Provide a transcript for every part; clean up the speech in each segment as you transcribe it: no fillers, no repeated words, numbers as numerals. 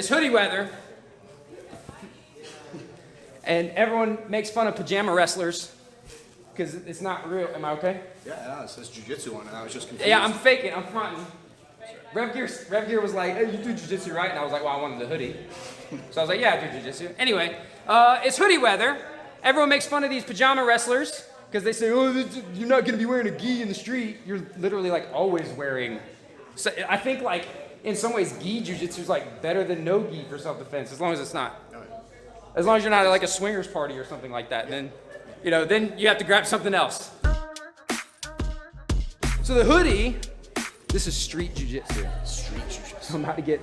It's hoodie weather, and everyone makes fun of pajama wrestlers because it's not real. Am I okay? Yeah, it says Jiu-Jitsu on it. I was just confused. Yeah, I'm faking. I'm fronting. Rev Gear was like, hey, you do Jiu-Jitsu, right? And I was like, well, I wanted the hoodie. So I was like, yeah, I do Jiu-Jitsu. Anyway, it's hoodie weather. Everyone makes fun of these pajama wrestlers because they say, oh, you're not going to be wearing a gi in the street. You're literally like always wearing. So I think like in some ways, gi Jiu-Jitsu is like better than no gi for self-defense, as long as it's not. As long as you're not at like a swingers party or something like that, then you have to grab something else. So the hoodie, this is street Jiu-Jitsu. Street Jiu-Jitsu. I'm about to get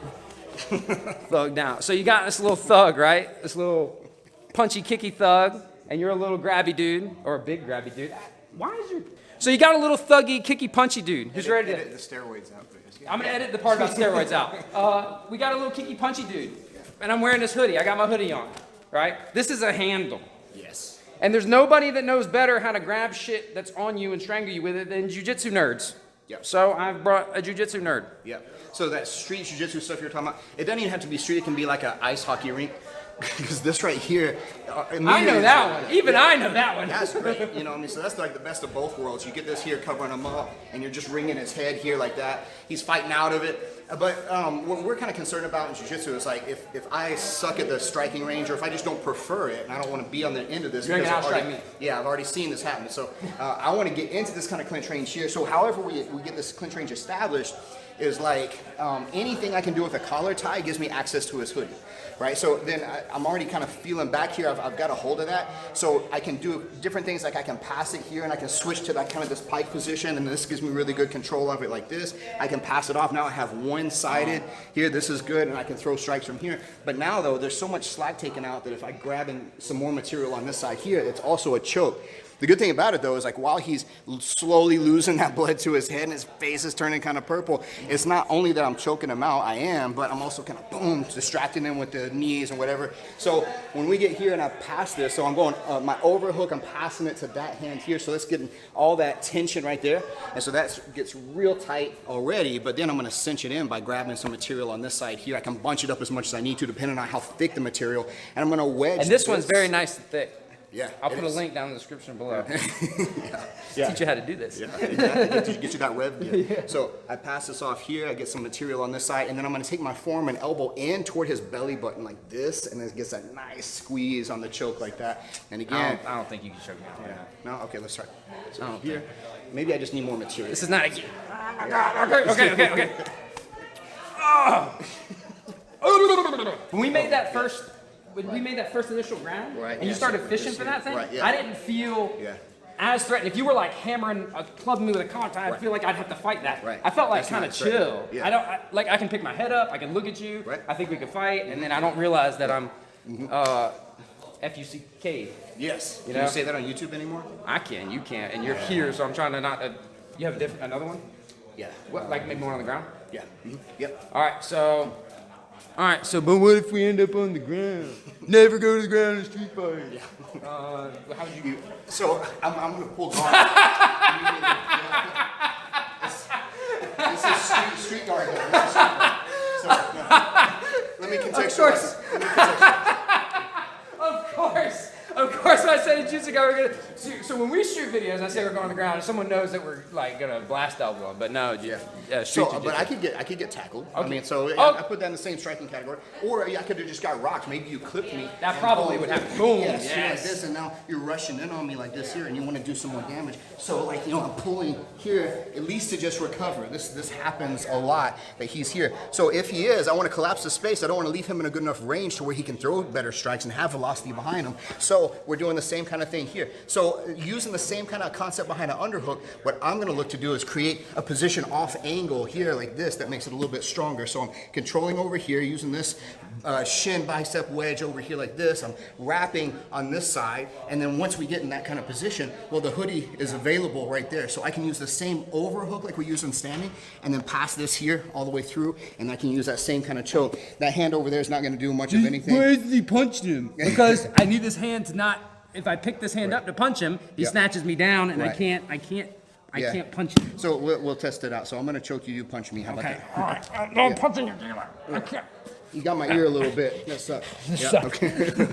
thugged out. So you got this little thug, right? This little punchy, kicky thug, and you're a little grabby dude, or a big grabby dude. Why is your... So you got a little thuggy, kicky, punchy dude who's ready to... Edit the steroids out, please. I'm gonna edit the part about steroids out. We got a little kicky, punchy dude, and I'm wearing this hoodie. I got my hoodie on, right? This is a handle. Yes. And there's nobody that knows better how to grab shit that's on you and strangle you with it than Jiu-Jitsu nerds. Yep. So I've brought a Jiu-Jitsu nerd. Yep. So that street Jiu-Jitsu stuff you're talking about, it doesn't even have to be street. It can be like an ice hockey rink. Because this right here, I know that one. Even I know that one. That's great. You know what I mean? So that's like the best of both worlds. You get this here covering him up, and you're just wringing his head here like that. He's fighting out of it. But what we're kind of concerned about in Jiu-Jitsu is like if I suck at the striking range, or if I just don't prefer it, and I don't want to be on the end of this. You're gonna outstrike me. Yeah, I've already seen this happen. So I want to get into this kind of clinch range here. So however we get this clinch range established is like anything I can do with a collar tie gives me access to his hoodie. Right, so then I'm already kind of feeling back here. I've got a hold of that, so I can do different things. Like I can pass it here, and I can switch to that kind of this pike position, and this gives me really good control of it like this. I can pass it off. Now I have one-sided here. This is good, and I can throw strikes from here. But now though, there's so much slack taken out that if I grab in some more material on this side here, it's also a choke. The good thing about it though is like while he's slowly losing that blood to his head and his face is turning kind of purple, it's not only that I'm choking him out, I am, but I'm also kind of boom, distracting him with the knees and whatever. So when we get here and I pass this, so I'm going, my overhook, I'm passing it to that hand here, so that's getting all that tension right there. And so that gets real tight already, but then I'm gonna cinch it in by grabbing some material on this side here. I can bunch it up as much as I need to depending on how thick the material, and I'm gonna wedge And this one's very nice and thick. Yeah, I'll put a link down in the description below. Yeah. Teach you how to do this. Yeah, exactly. Get you that rev. Yeah. So I pass this off here. I get some material on this side, and then I'm going to take my forearm and elbow in toward his belly button like this, and it gets that nice squeeze on the choke like that. And again, I don't think you can choke me out. Yeah. No. Okay. Let's try. So here, maybe I just need more material. This is not a gi. Oh my God. Okay. When we made that first initial round, right, and you started fishing for that thing, right, yeah. I didn't feel as threatened. If you were like hammering, clubbing me with a collar tie, I feel like I'd have to fight that. Right. I felt like That's kind of not chill. yeah. I can pick my head up, I can look at you, right. I think we can fight, and then I don't realize that I'm F-U-C-K. Yes. You Can know? you say that on YouTube anymore? I can, you can't, and you're here, so I'm trying to not. You have another one? Yeah. What, like maybe one on the ground? Yeah. Yep. All right, so, but what if we end up on the ground? Never go to the ground in a street fight. Yeah. How would you? So I'm going to pull guard. This is street guard. So let me contextualize. Of course, I said in Jiu-Jitsu, we're gonna. So when we shoot videos, I say we're going on the ground, and someone knows that we're like gonna blast elbow them. But no, street Jiu-Jitsu. But I could get tackled. Okay. I mean, so Oh. I put that in the same striking category. Or I could have just got rocked. Maybe you clipped me. That probably would happen. Boom. Yes. Yes. Like this, and now you're rushing in on me like this here, and you want to do some more damage. So like I'm pulling here at least to just recover. This happens a lot that he's here. So if he is, I want to collapse the space. I don't want to leave him in a good enough range to where he can throw better strikes and have velocity behind him. So we're doing the same kind of thing here. So using the same kind of concept behind an underhook, what I'm going to look to do is create a position off angle here like this that makes it a little bit stronger. So I'm controlling over here using this shin bicep wedge over here like this. I'm wrapping on this side, and then once we get in that kind of position, well, the hoodie is available right there. So I can use the same overhook like we use in standing, and then pass this here all the way through, and I can use that same kind of choke. That hand over there is not going to do much of anything. Why isn't he punched him? Because I need this hand to not. If I pick this hand up to punch him, he snatches me down, and I can't punch him. So we'll test it out. So I'm going to choke you, you punch me. How about that? All right. No, I'm punching you. I can't. You got my ear a little bit. That sucked. Yeah, okay.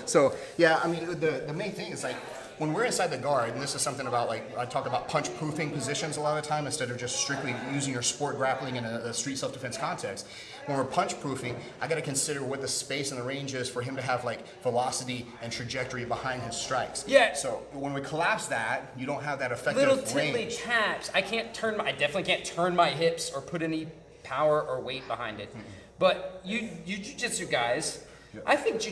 So, yeah, I mean, the main thing is like, when we're inside the guard, and this is something about like, I talk about punch proofing positions a lot of the time instead of just strictly using your sport grappling in a street self-defense context. When we're punch proofing, I got to consider what the space and the range is for him to have like velocity and trajectory behind his strikes. Yeah. So when we collapse that, you don't have that effective Little range. tiddly taps. I definitely can't turn my hips or put any power or weight behind it. But you jiu-jitsu guys, I think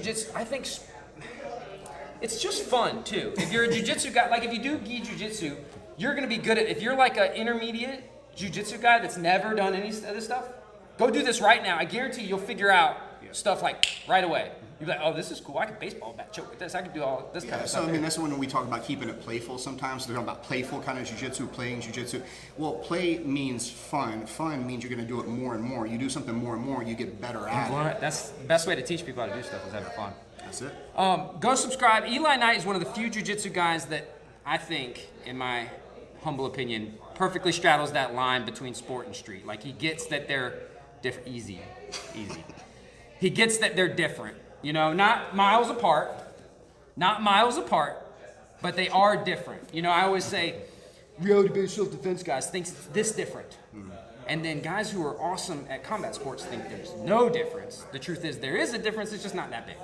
it's just fun too. If you're a jiu-jitsu guy, like if you do gi jiu-jitsu, you're gonna be good at, if you're like an intermediate jiu-jitsu guy that's never done any of this stuff, go do this right now. I guarantee you'll figure out stuff like right away. You'll be like, oh, this is cool. I can baseball bat choke with this. I can do all this kind of stuff. So I mean, that's when we talk about keeping it playful sometimes. They're talking about playful kind of jiu-jitsu, playing jiu-jitsu. Well, play means fun. Fun means you're gonna do it more and more. You do something more and more, you get better at it. That's the best way to teach people how to do stuff is having fun. That's it. Go subscribe. Eli Knight is one of the few jiu-jitsu guys that I think, in my humble opinion, perfectly straddles that line between sport and street. Like he gets that they're different. Easy. He gets that they're different. You know, not miles apart, but they are different. You know, I always say, reality-based self-defense guys think it's this different. And then guys who are awesome at combat sports think there's no difference. The truth is there is a difference, it's just not that big.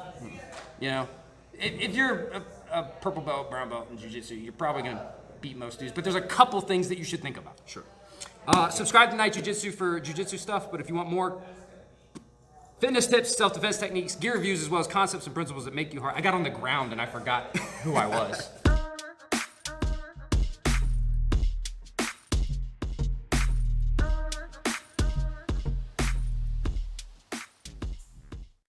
You know, if you're a purple belt, brown belt in jiu-jitsu, you're probably gonna beat most dudes, but there's a couple things that you should think about. Sure. Subscribe to Night Jiu-Jitsu for jiu-jitsu stuff, but if you want more fitness tips, self-defense techniques, gear reviews, as well as concepts and principles that make you hard. I got on the ground and I forgot who I was.